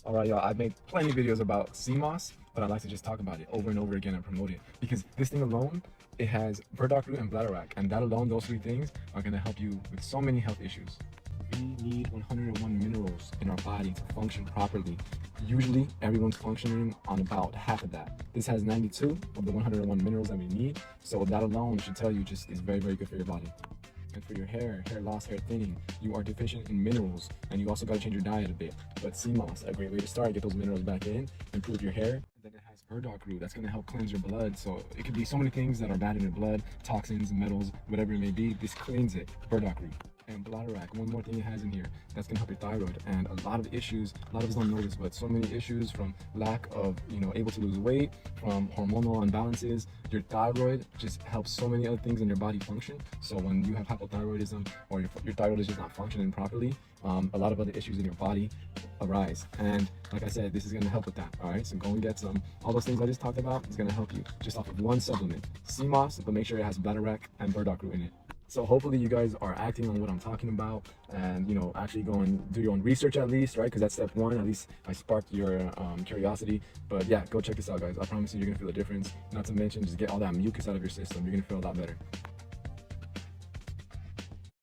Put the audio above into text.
All right, y'all, I've made plenty of videos about sea moss, but I'd like to just talk about it over and over again and promote it because this thing alone, it has burdock root and bladderwrack, and that alone, those three things are going to help you with so many health issues. We need 101 minerals in our body to function properly. Usually, everyone's functioning on about half of that. This has 92 of the 101 minerals that we need, so that alone should tell you just is very, very good for your body. And for your hair loss, hair thinning, you are deficient in minerals, and you also got to change your diet a bit. But sea moss, a great way to start, get those minerals back in, improve your hair. And then it has burdock root, that's going to help cleanse your blood. So it could be so many things that are bad in your blood, toxins, metals, whatever it may be. This cleans it, burdock root. And bladderwrack, one more thing it has in here, that's gonna help your thyroid. And a lot of issues, a lot of us don't know this, but so many issues from lack of, able to lose weight, from hormonal imbalances, your thyroid just helps so many other things in your body function. So when you have hypothyroidism or your thyroid is just not functioning properly, a lot of other issues in your body arise. And like I said, this is gonna help with that, all right? So go and get some. All those things I just talked about is gonna help you just off of one supplement. Sea moss, but make sure it has bladderwrack and burdock root in it. So hopefully you guys are acting on what I'm talking about and, actually go and do your own research at least, right? Because that's step one. At least I sparked your curiosity. But yeah, go check this out, guys. I promise you, you're going to feel a difference. Not to mention, just get all that mucus out of your system. You're going to feel a lot better.